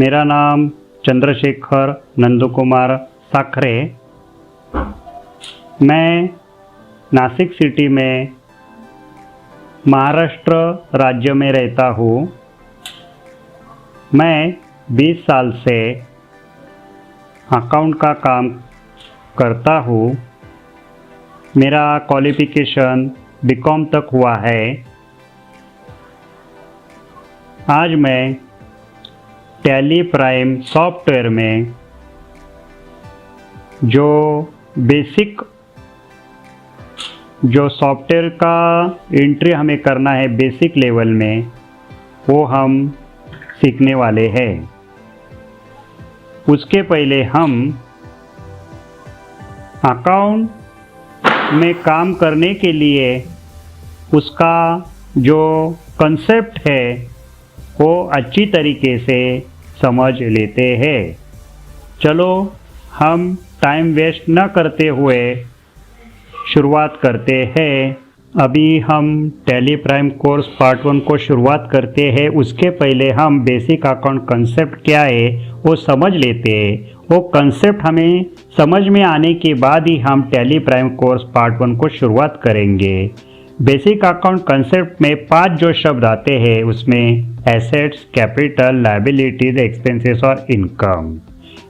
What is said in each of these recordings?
मेरा नाम चंद्रशेखर नंदकुमार साखरे। मैं नासिक सिटी में महाराष्ट्र राज्य में रहता हूँ। मैं 20 साल से अकाउंट का काम करता हूँ। मेरा क्वालिफ़िकेशन बीकॉम तक हुआ है। आज मैं टैली प्राइम सॉफ्टवेयर में जो बेसिक सॉफ्टवेयर का एंट्री हमें करना है बेसिक लेवल में, वो हम सीखने वाले हैं। उसके पहले हम अकाउंट में काम करने के लिए उसका जो कंसेप्ट है वो अच्छी तरीके से समझ लेते हैं। चलो हम टाइम वेस्ट न करते हुए शुरुआत करते हैं। अभी हम टैली प्राइम कोर्स पार्ट 1 को शुरुआत करते हैं। उसके पहले हम बेसिक अकाउंट कंसेप्ट क्या है वो समझ लेते हैं। वो कंसेप्ट हमें समझ में आने के बाद ही हम टैली प्राइम कोर्स पार्ट 1 को शुरुआत करेंगे। बेसिक अकाउंट कंसेप्ट में 5 जो शब्द आते हैं उसमें एसेट्स, कैपिटल, लायबिलिटीज, एक्सपेंसेस और इनकम।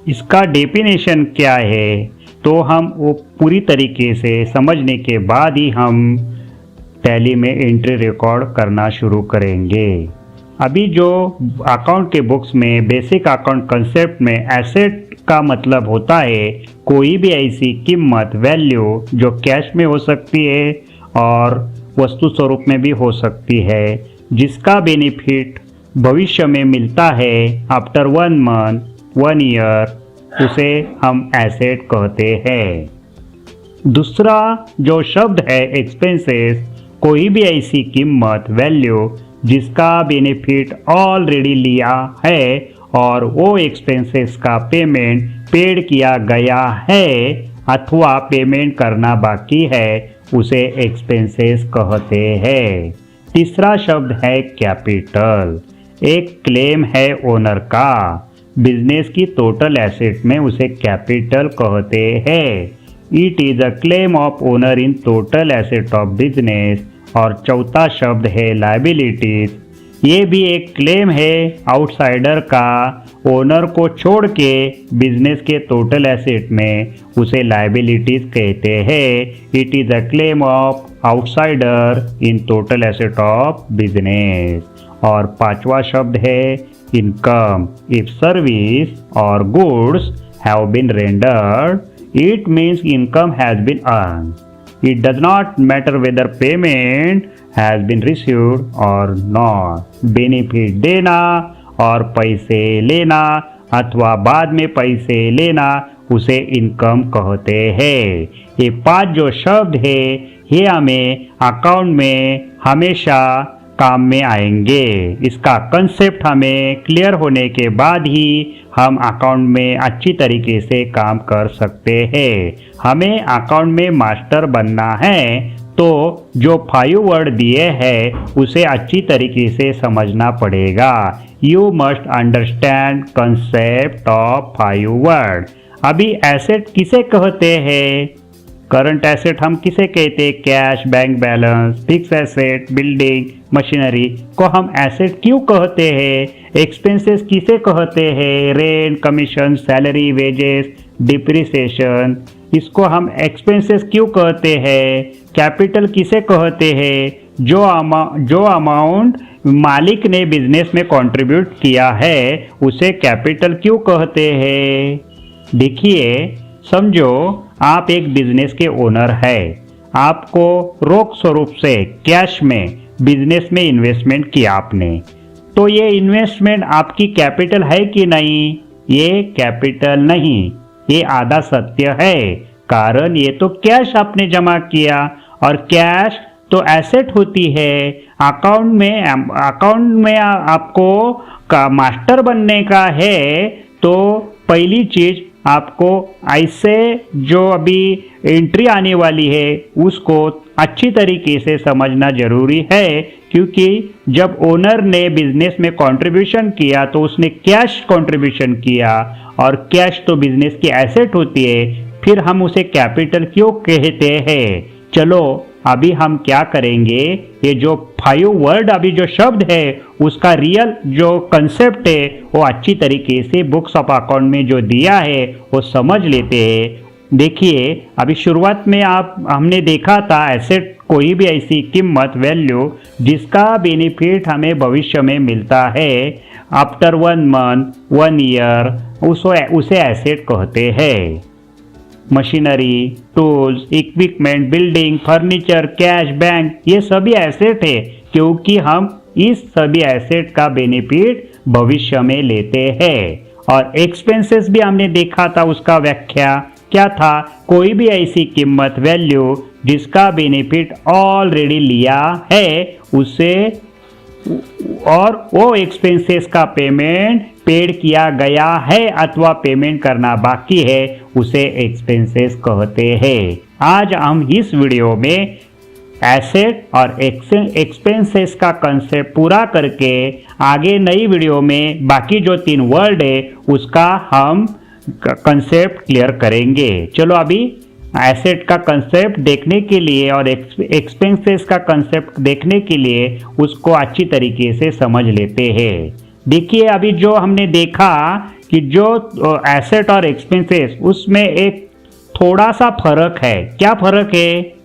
इसका डेफिनेशन क्या है तो हम वो पूरी तरीके से समझने के बाद ही हम टैली में एंट्री रिकॉर्ड करना शुरू करेंगे। अभी जो अकाउंट के बुक्स में बेसिक अकाउंट कंसेप्ट में एसेट का मतलब होता है कोई भी ऐसी कीमत, वैल्यू जो कैश में हो सकती है और वस्तु स्वरूप में भी हो सकती है, जिसका बेनिफिट भविष्य में मिलता है आफ्टर 1 मंथ, 1 ईयर, उसे हम एसेट कहते हैं। दूसरा जो शब्द है एक्सपेंसेस, कोई भी ऐसी कीमत, वैल्यू जिसका बेनिफिट ऑलरेडी लिया है और वो एक्सपेंसेस का पेमेंट पेड किया गया है अथवा पेमेंट करना बाकी है, उसे एक्सपेंसेस कहते हैं। तीसरा शब्द है कैपिटल। एक क्लेम है ओनर का बिजनेस की टोटल एसेट में, उसे कैपिटल कहते हैं। It is a claim of owner in total asset of business. और चौथा शब्द है लायबिलिटीज। ये भी एक क्लेम है आउटसाइडर का ओनर को छोड़ के बिजनेस के टोटल एसेट में, उसे लायबिलिटीज कहते हैं। It is a claim of outsider in total asset of business. और पांचवा शब्द है इनकम। इफ सर्विस और goods have been rendered, it means income has been earn. It does not matter whether payment has been received और not. Benefit देना और पैसे लेना अथवा बाद में पैसे लेना, उसे इनकम कहते हैं। ये 5 जो शब्द है ये हमें अकाउंट में हमेशा काम में आएंगे। इसका कंसेप्ट हमें क्लियर होने के बाद ही हम अकाउंट में अच्छी तरीके से काम कर सकते हैं। हमें अकाउंट में मास्टर बनना है तो जो 5 वर्ड दिए हैं उसे अच्छी तरीके से समझना पड़ेगा। You must understand concept of 5 word. अभी एसेट किसे कहते हैं? करंट एसेट हम किसे कहते हैं? Cash, bank balance, fix asset, building, machinery को हम एसेट क्यों कहते हैं? एक्सपेंसेस किसे कहते हैं? Rent, commission, salary, wages, depreciation, इसको हम एक्सपेंसेस क्यों कहते हैं? कैपिटल किसे कहते हैं? जो अमाउंट मालिक ने बिजनेस में कंट्रीब्यूट किया है उसे कैपिटल क्यों कहते हैं? देखिए, समझो आप एक बिजनेस के ओनर है। आपको रोक स्वरूप से कैश में बिजनेस में इन्वेस्टमेंट किया आपने, तो ये इन्वेस्टमेंट आपकी कैपिटल है कि नहीं? ये कैपिटल नहीं, ये आधा सत्य है। कारण ये तो कैश आपने जमा किया और कैश तो एसेट होती है। अकाउंट में आपको का मास्टर बनने का है तो पहली चीज आपको ऐसे जो अभी एंट्री आने वाली है उसको अच्छी तरीके से समझना जरूरी है, क्योंकि जब ओनर ने बिजनेस में कंट्रीब्यूशन किया तो उसने कैश कंट्रीब्यूशन किया, और कैश तो बिजनेस की एसेट होती है, फिर हम उसे कैपिटल क्यों कहते हैं। चलो अभी हम क्या करेंगे, ये जो 5 वर्ड अभी जो शब्द है उसका रियल जो कंसेप्ट है वो अच्छी तरीके से बुक्स ऑफ अकाउंट में जो दिया है वो समझ लेते हैं। देखिए अभी शुरुआत में हमने देखा था एसेट कोई भी ऐसी कीमत वैल्यू जिसका बेनिफिट हमें भविष्य में मिलता है आफ्टर 1 मंथ 1 ईयर, उसे एसेट कहते हैं। Machinery, tools, equipment, building, furniture, cash, bank, ये सभी एसेट है, क्योंकि हम इस सभी एसेट का बेनिफिट भविष्य में लेते हैं। और एक्सपेंसेस भी हमने देखा था, उसका व्याख्या क्या था, कोई भी ऐसी कीमत वैल्यू जिसका बेनिफिट ऑलरेडी लिया है उसे, और वो एक्सपेंसेस का पेमेंट पेड किया गया है अथवा पेमेंट करना बाकी है, उसे एक्सपेंसेस कहते हैं। आज हम इस वीडियो में एसेट और एक्सपेंसेस का कंसेप्ट पूरा करके आगे नई वीडियो में बाकी जो 3 वर्ड है उसका हम कंसेप्ट क्लियर करेंगे। चलो अभी एसेट का कंसेप्ट देखने के लिए और एक्सपेंसेस का कंसेप्ट देखने के लिए उसको अच्छी तरीके से समझ लेते हैं। देखिए अभी जो हमने देखा कि जो एसेट और एक्सपेंसेस उसमें एक थोड़ा सा फर्क है। क्या फर्क है?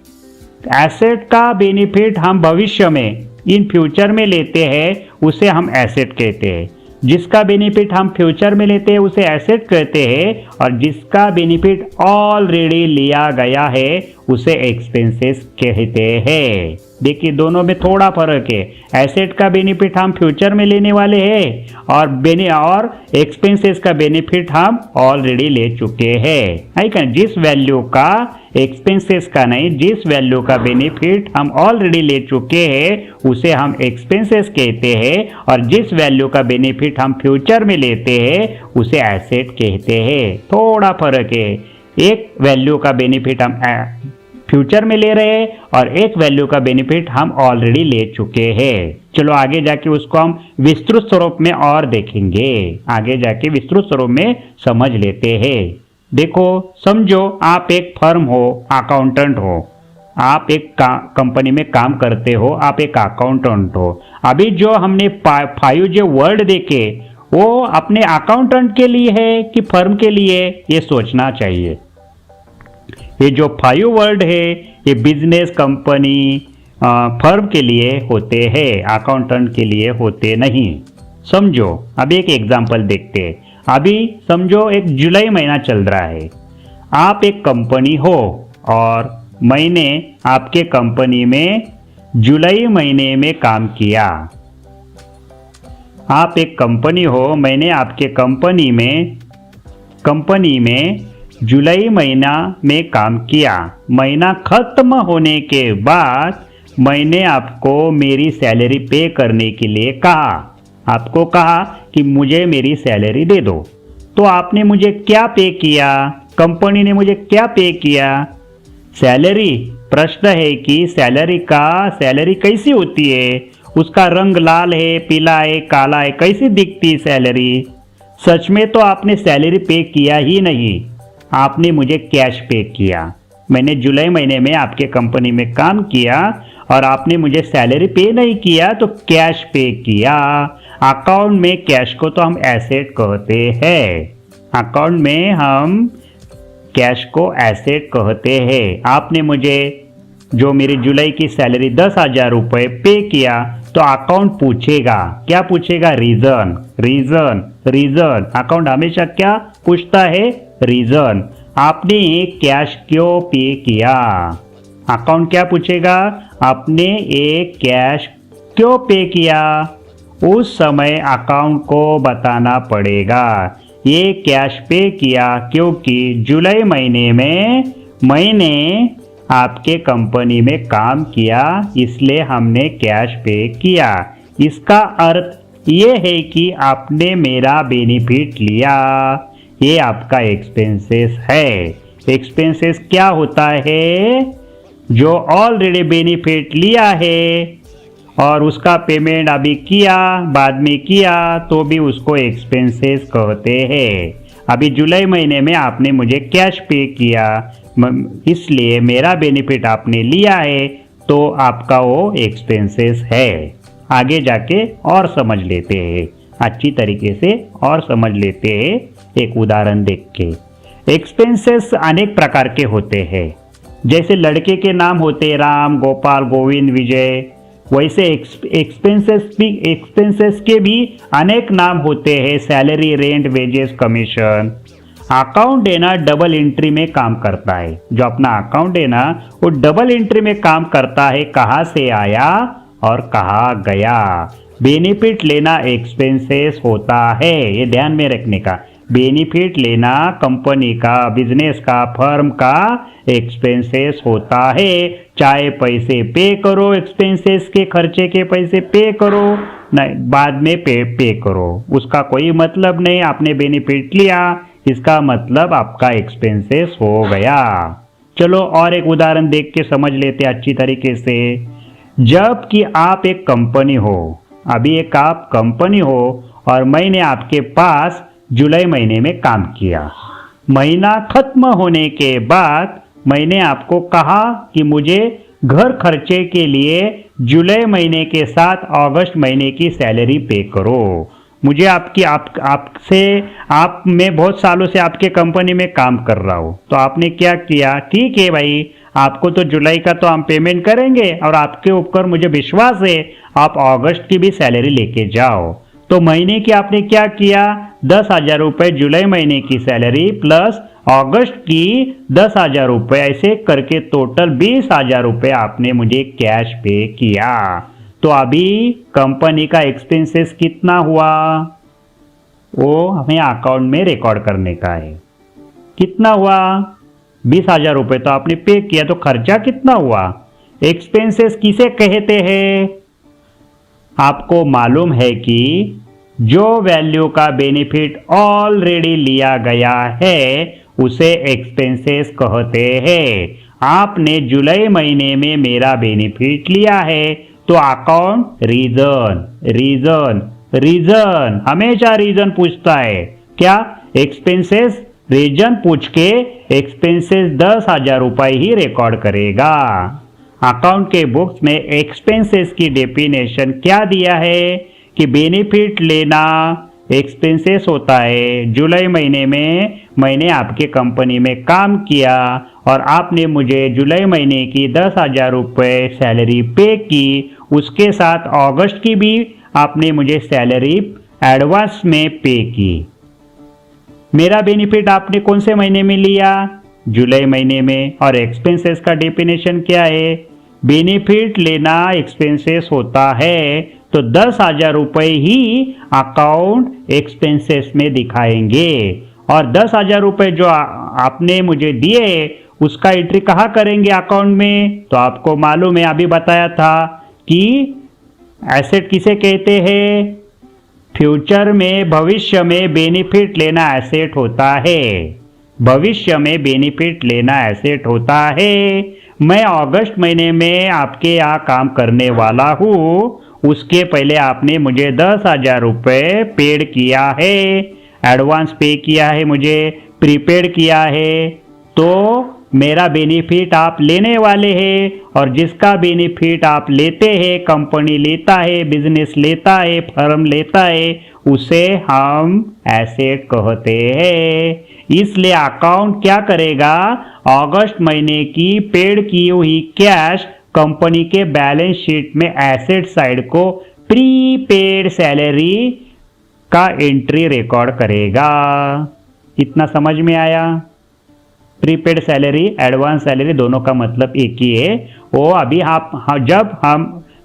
एसेट का बेनिफिट हम भविष्य में इन फ्यूचर में लेते हैं उसे हम एसेट कहते हैं, जिसका बेनिफिट हम फ्यूचर में लेते हैं उसे एसेट कहते हैं, और जिसका बेनिफिट ऑलरेडी लिया गया है उसे एक्सपेंसेस कहते हैं। देखिए दोनों में थोड़ा फर्क है। एसेट का बेनिफिट हम फ्यूचर में लेने वाले हैं और एक्सपेंसेस का बेनिफिट हम ऑलरेडी ले चुके हैं, है क्या? जिस वैल्यू का एक्सपेंसेस का नहीं, जिस वैल्यू का बेनिफिट हम ऑलरेडी ले चुके हैं उसे हम एक्सपेंसेस कहते हैं, और जिस वैल्यू का बेनिफिट हम फ्यूचर में लेते हैं उसे एसेट कहते हैं। थोड़ा फर्क है, एक वैल्यू का बेनिफिट हम फ्यूचर में ले रहे हैं और एक वैल्यू का बेनिफिट हम ऑलरेडी ले चुके हैं। चलो आगे जाके उसको हम विस्तृत स्वरूप में और देखेंगे, आगे जाके विस्तृत स्वरूप में समझ लेते हैं। देखो समझो आप एक फर्म हो, अकाउंटेंट हो, आप एक कंपनी में काम करते हो, आप एक अकाउंटेंट हो। अभी जो हमने 5 जो वर्ड देखे वो अपने अकाउंटेंट के लिए है कि फर्म के लिए, ये सोचना चाहिए। ये जो 5 वर्ड है ये बिजनेस, कंपनी, फर्म के लिए होते हैं, अकाउंटेंट के लिए होते नहीं। समझो अभी एक एग्जांपल देखते हैं। अभी समझो एक जुलाई महीना चल रहा है, आप एक कंपनी हो और मैंने आपके कंपनी में जुलाई महीने में काम किया। आप एक कंपनी हो, मैंने आपके कंपनी में जुलाई महीना में काम किया। महीना खत्म होने के बाद मैंने आपको मेरी सैलरी पे करने के लिए कहा, आपको कहा कि मुझे मेरी सैलरी दे दो। तो आपने मुझे क्या पे किया? कंपनी ने मुझे क्या पे किया? सैलरी। प्रश्न है कि सैलरी कैसी होती है? उसका रंग लाल है, पीला है, काला है, कैसी दिखती है सैलरी? सच में तो आपने सैलरी पे किया ही नहीं, आपने मुझे कैश पे किया। मैंने जुलाई महीने में आपके कंपनी में काम किया और आपने मुझे सैलरी पे नहीं किया तो कैश पे किया। अकाउंट में कैश को तो हम एसेट कहते हैं, अकाउंट में हम कैश को एसेट कहते हैं। आपने मुझे जो मेरी जुलाई की सैलरी 10,000 रुपये पे किया तो अकाउंट पूछेगा, क्या पूछेगा? रीजन। अकाउंट हमेशा क्या पूछता है? रीजन। आपने कैश क्यों पे किया? अकाउंट क्या पूछेगा? आपने एक कैश क्यों पे किया? उस समय अकाउंट को बताना पड़ेगा, ये कैश पे किया क्योंकि जुलाई महीने में मैंने आपके कंपनी में काम किया, इसलिए हमने कैश पे किया। इसका अर्थ ये है कि आपने मेरा बेनिफिट लिया, ये आपका एक्सपेंसेस है। एक्सपेंसेस क्या होता है? जो ऑलरेडी बेनिफिट लिया है और उसका पेमेंट अभी किया, बाद में किया, तो भी उसको एक्सपेंसेस कहते हैं। अभी जुलाई महीने में आपने मुझे कैश पे किया, इसलिए मेरा बेनिफिट आपने लिया है, तो आपका वो एक्सपेंसेस है। आगे जाके और समझ लेते हैं, अच्छी तरीके से और समझ लेते हैं एक उदाहरण देख के। एक्सपेंसेस अनेक प्रकार के होते हैं। जैसे लड़के के नाम होते राम, गोपाल, गोविंद, विजय, वैसे एक्सपेंसेस के भी अनेक नाम होते हैं। Salary, rent, wages, commission. Account है ना डबल एंट्री में काम करता है। जो अपना अकाउंट है ना वो डबल एंट्री में काम करता है, कहाँ से आया और कहाँ गया। बेनिफिट लेना एक्सपेंसेस होता है, ये ध्यान में रखने का। बेनिफिट लेना कंपनी का, बिजनेस का, फर्म का एक्सपेंसेस होता है। चाहे पैसे पे करो, एक्सपेंसेस के खर्चे के पैसे पे करो, नहीं बाद में पे करो, उसका कोई मतलब नहीं। आपने बेनिफिट लिया, इसका मतलब आपका एक्सपेंसेस हो गया। चलो और एक उदाहरण देख के समझ लेते अच्छी तरीके से। जब कि आप एक कंपनी हो, अभी एक आप कंपनी हो और मैंने आपके पास जुलाई महीने में काम किया। महीना खत्म होने के बाद मैंने आपको कहा कि मुझे घर खर्चे के लिए जुलाई महीने के साथ अगस्त महीने की सैलरी पे करो। मुझे मैं बहुत सालों से आपके कंपनी में काम कर रहा हूँ, तो आपने क्या किया? ठीक है भाई, आपको तो जुलाई का तो हम पेमेंट करेंगे और आपके ऊपर मुझे विश्वास है, आप अगस्त की भी सैलरी लेके जाओ। तो महीने की आपने क्या किया? 10,000 रुपये जुलाई महीने की सैलरी प्लस अगस्त की 10,000 रुपये, ऐसे करके टोटल 20,000 रुपये आपने मुझे कैश पे किया। तो अभी कंपनी का एक्सपेंसेस कितना हुआ वो हमें अकाउंट में रिकॉर्ड करने का है। कितना हुआ? 20,000 रुपये तो आपने पे किया, तो खर्चा कितना हुआ? एक्सपेंसेस किसे कहते हैं? आपको मालूम है कि जो वैल्यू का बेनिफिट ऑलरेडी लिया गया है उसे एक्सपेंसेस कहते हैं। आपने जुलाई महीने में मेरा बेनिफिट लिया है, तो अकाउंट रीजन हमेशा रीजन पूछता है। क्या? एक्सपेंसेस रीजन पूछ के एक्सपेंसेस 10,000 रुपये ही रिकॉर्ड करेगा। अकाउंट के बुक्स में एक्सपेंसेस की डेफिनेशन क्या दिया है कि बेनिफिट लेना एक्सपेंसेस होता है। जुलाई महीने में मैंने आपके कंपनी में काम किया और आपने मुझे जुलाई महीने की 10,000 रुपये सैलरी पे की, उसके साथ अगस्त की भी आपने मुझे सैलरी एडवांस में पे की। मेरा बेनिफिट आपने कौन से महीने में लिया? जुलाई महीने में। और एक्सपेंसेस का डेफिनेशन क्या है? बेनिफिट लेना एक्सपेंसेस होता है, तो 10,000 रुपये ही अकाउंट एक्सपेंसेस में दिखाएंगे। और 10,000 रुपये जो आपने मुझे दिए उसका एंट्री कहाँ करेंगे अकाउंट में? तो आपको मालूम है, अभी बताया था कि एसेट किसे कहते हैं? फ्यूचर में, भविष्य में बेनिफिट लेना एसेट होता है। भविष्य में बेनिफिट लेना एसेट होता है। मैं अगस्त महीने में आपके यहाँ काम करने वाला हूँ, उसके पहले आपने मुझे 10,000 रुपये पेड किया है, एडवांस पे किया है, मुझे प्रीपेड किया है, तो मेरा बेनिफिट आप लेने वाले हैं। और जिसका बेनिफिट आप लेते हैं, कंपनी लेता है, बिजनेस लेता है, फर्म लेता है, उसे हम एसेट कहते हैं। इसलिए अकाउंट क्या करेगा? अगस्त महीने की पेड की हुई कैश कंपनी के बैलेंस शीट में एसेट साइड को प्रीपेड सैलरी का एंट्री रिकॉर्ड करेगा। इतना समझ में आया? प्रीपेड सैलरी, एडवांस सैलरी दोनों का मतलब एक ही है। वो अभी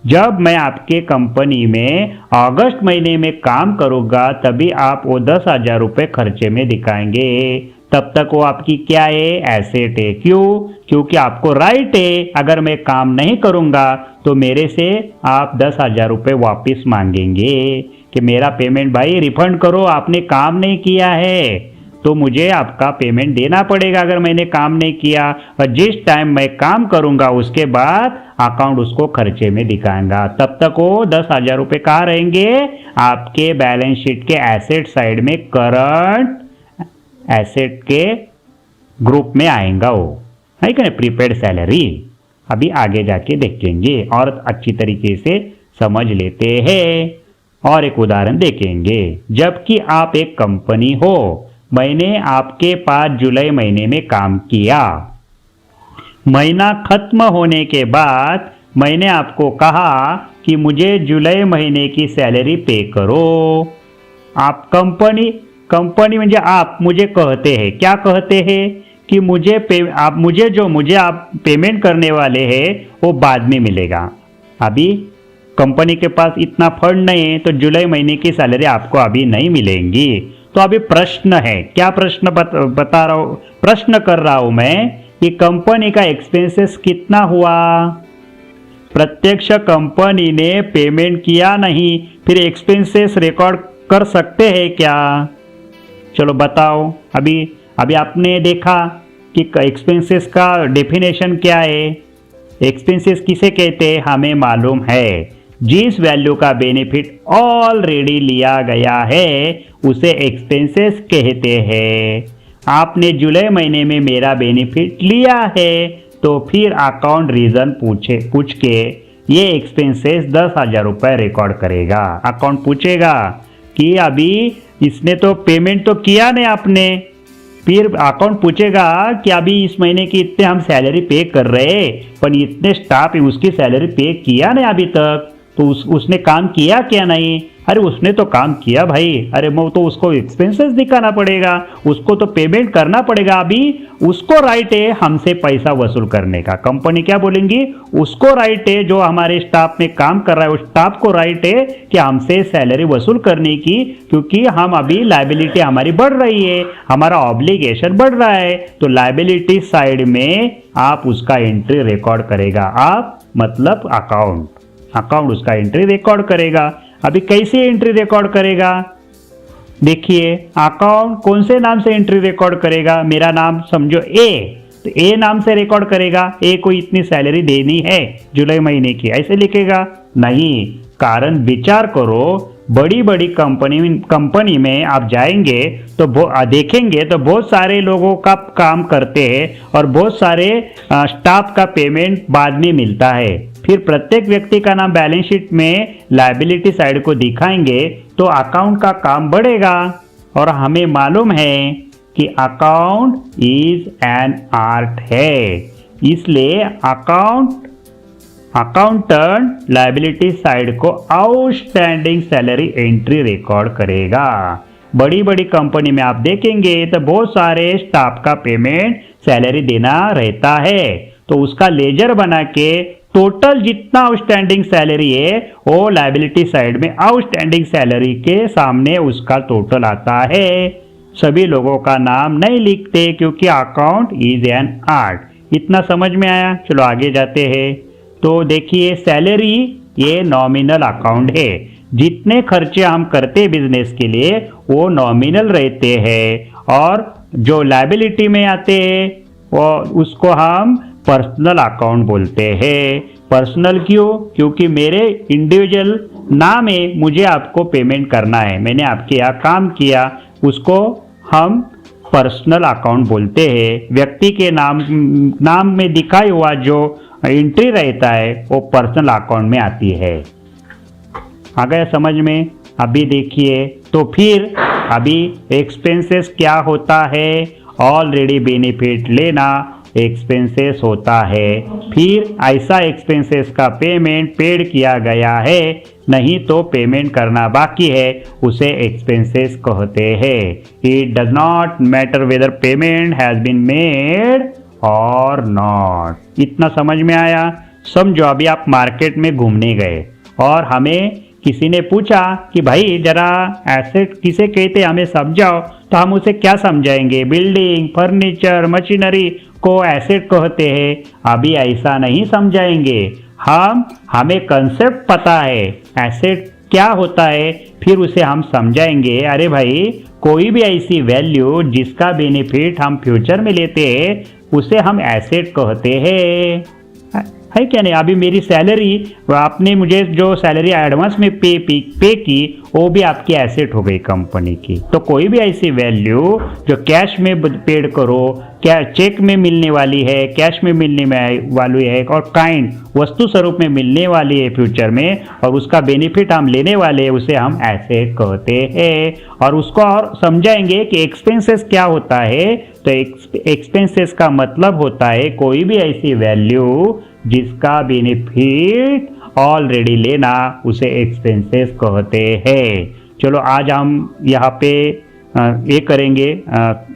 जब मैं आपके कंपनी में अगस्त महीने में काम करूँगा, तभी आप वो 10,000 रुपये खर्चे में दिखाएंगे। तब तक वो आपकी क्या है? एसेट है। क्यों? क्योंकि आपको राइट है, अगर मैं काम नहीं करूँगा तो मेरे से आप 10,000 रुपये वापस मांगेंगे कि मेरा पेमेंट भाई रिफंड करो, आपने काम नहीं किया है। तो मुझे आपका पेमेंट देना पड़ेगा अगर मैंने काम नहीं किया। और जिस टाइम मैं काम करूंगा उसके बाद अकाउंट उसको खर्चे में दिखाएगा। तब तक वो 10,000 रुपये कहाँ रहेंगे? आपके बैलेंस शीट के एसेट साइड में करंट एसेट के ग्रुप में आएगा वो, है क्या? Prepaid salary. अभी आगे जाके देखेंगे और अच्छी तरीके से समझ लेते हैं और एक उदाहरण देखेंगे। जबकि आप एक कंपनी हो, मैंने आपके पास जुलाई महीने में काम किया, महीना खत्म होने के बाद मैंने आपको कहा कि मुझे जुलाई महीने की सैलरी पे करो। आप कंपनी म्हणजे आप मुझे कहते हैं, क्या कहते हैं कि मुझे आप पेमेंट करने वाले हैं वो बाद में मिलेगा। अभी कंपनी के पास इतना फंड नहीं है तो जुलाई महीने की सैलरी आपको अभी नहीं मिलेंगी। तो अभी प्रश्न है, क्या प्रश्न बता रहा हूँ, प्रश्न कर रहा हूं मैं कि कंपनी का एक्सपेंसेस कितना हुआ? प्रत्यक्ष कंपनी ने पेमेंट किया नहीं, फिर एक्सपेंसेस रिकॉर्ड कर सकते हैं क्या? चलो बताओ। अभी आपने देखा कि एक्सपेंसेस का डेफिनेशन क्या है। एक्सपेंसेस किसे कहते हैं? हमें मालूम है, जिस वैल्यू का बेनिफिट ऑलरेडी लिया गया है उसे एक्सपेंसेस कहते हैं। आपने जुलाई महीने में मेरा बेनिफिट लिया है तो फिर अकाउंट रीजन पूछ के ये एक्सपेंसेस 10,000 रुपये रिकॉर्ड करेगा। अकाउंट पूछेगा कि अभी इसने तो पेमेंट तो किया नहीं आपने, फिर अकाउंट पूछेगा कि अभी इस महीने की इतने हम सैलरी पे कर रहे पर इतने स्टाफ है उसकी सैलरी पे किया नहीं अभी तक, तो उसने काम किया क्या नहीं? अरे उसने तो काम किया भाई, अरे वो तो उसको एक्सपेंसेस दिखाना पड़ेगा, उसको तो पेमेंट करना पड़ेगा। अभी उसको राइट है हमसे पैसा वसूल करने का। कंपनी क्या बोलेंगी? उसको राइट है, जो हमारे स्टाफ में काम कर रहा है उस स्टाफ को राइट है कि हमसे सैलरी वसूल करने की, क्योंकि हम अभी लायबिलिटी हमारी बढ़ रही है, हमारा ऑब्लिगेशन बढ़ रहा है। तो लायबिलिटी साइड में आप उसका एंट्री रिकॉर्ड करेगा। आप मतलब अकाउंट उसका एंट्री रिकॉर्ड करेगा। अभी कैसे एंट्री रिकॉर्ड करेगा? देखिए, अकाउंट कौन से नाम से एंट्री रिकॉर्ड करेगा? मेरा नाम समझो ए, तो ए नाम से रिकॉर्ड करेगा। ए को इतनी सैलरी देनी है जुलाई महीने की, ऐसे लिखेगा? नहीं, कारण विचार करो, बड़ी कंपनी में आप जाएंगे तो देखेंगे तो बहुत सारे लोगों का काम करते हैं और बहुत सारे स्टाफ का पेमेंट बाद में मिलता है। फिर प्रत्येक व्यक्ति का नाम बैलेंस शीट में लायबिलिटी साइड को दिखाएंगे तो अकाउंट का काम बढ़ेगा। और हमें मालूम है कि अकाउंट इज एन आर्ट है, इसलिए अकाउंटेंट लायबिलिटी साइड को आउटस्टैंडिंग सैलरी एंट्री रिकॉर्ड करेगा। बड़ी कंपनी में आप देखेंगे तो बहुत सारे स्टाफ का पेमेंट सैलरी देना रहता है, तो उसका लेजर बना के टोटल जितना आउटस्टैंडिंग सैलरी है वो लायबिलिटी साइड में आउटस्टैंडिंग सैलरी के सामने उसका टोटल आता है। सभी लोगों का नाम नहीं लिखते क्योंकि अकाउंट इज एन आर्ट। इतना समझ में आया? चलो आगे जाते हैं। तो देखिए, सैलरी ये नॉमिनल अकाउंट है, जितने खर्चे हम करते बिजनेस के लिए वो नॉमिनल रहते हैं, और जो लायबिलिटी में आते हैं वो उसको हम पर्सनल अकाउंट बोलते हैं। पर्सनल क्यों? क्योंकि मेरे इंडिविजुअल नाम है, मुझे आपको पेमेंट करना है, मैंने आपके यहाँ काम किया, उसको हम पर्सनल अकाउंट बोलते हैं। व्यक्ति के नाम में दिखाई हुआ जो एंट्री रहता है वो पर्सनल अकाउंट में आती है। आ गया समझ में? अभी देखिए, तो फिर अभी एक्सपेंसेस क्या होता है? ऑलरेडी बेनिफिट लेना एक्सपेंसेस होता है। फिर ऐसा एक्सपेंसेस का पेमेंट पेड किया गया है, नहीं तो पेमेंट करना बाकी है, उसे एक्सपेंसेस कहते हैं। It does not matter whether payment has been made और नॉट। इतना समझ में आया? समझो, अभी आप मार्केट में घूमने गए और हमें किसी ने पूछा कि भाई जरा एसेट किसे कहते हमें समझाओ, तो हम उसे क्या समझाएंगे? बिल्डिंग, फर्नीचर, मशीनरी को एसेट कहते हैं। अभी ऐसा नहीं समझाएंगे, हमें कंसेप्ट पता है एसेट क्या होता है, फिर उसे हम समझाएंगे। अरे भाई, कोई भी ऐसी वैल्यू जिसका बेनिफिट हम फ्यूचर में लेते हैं उसे हम एसेट कहते हैं, है क्या नहीं। अभी मेरी सैलरी, आपने मुझे जो सैलरी एडवांस में पे की वो भी आपकी एसेट हो गई कंपनी की। तो कोई भी ऐसी वैल्यू जो कैश में पेड करो, क्या चेक में मिलने वाली है, कैश में मिलने वाली है और काइंड वस्तु स्वरूप में मिलने वाली है फ्यूचर में, और उसका बेनिफिट हम लेने वाले हैं, उसे हम एसेट कहते हैं। और उसको और समझाएंगे कि एक्सपेंसेस क्या होता है। तो एक्सपेंसेस का मतलब होता है कोई भी ऐसी वैल्यू जिसका बेनिफिट ऑलरेडी लेना, उसे एक्सपेंसेस कहते हैं। चलो आज हम यहाँ पे ये करेंगे,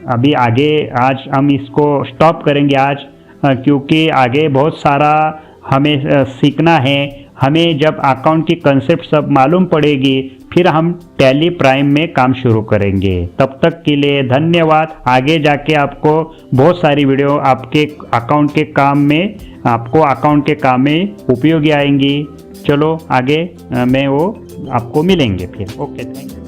अभी आगे आज हम इसको स्टॉप करेंगे आज, क्योंकि आगे बहुत सारा हमें सीखना है। हमें जब अकाउंट की कंसेप्ट सब मालूम पड़ेगी फिर हम टैली प्राइम में काम शुरू करेंगे। तब तक के लिए धन्यवाद। आगे जाके आपको बहुत सारी वीडियो आपके अकाउंट के काम में उपयोगी आएंगी। चलो आगे मैं वो आपको मिलेंगे फिर। Okay, thank you.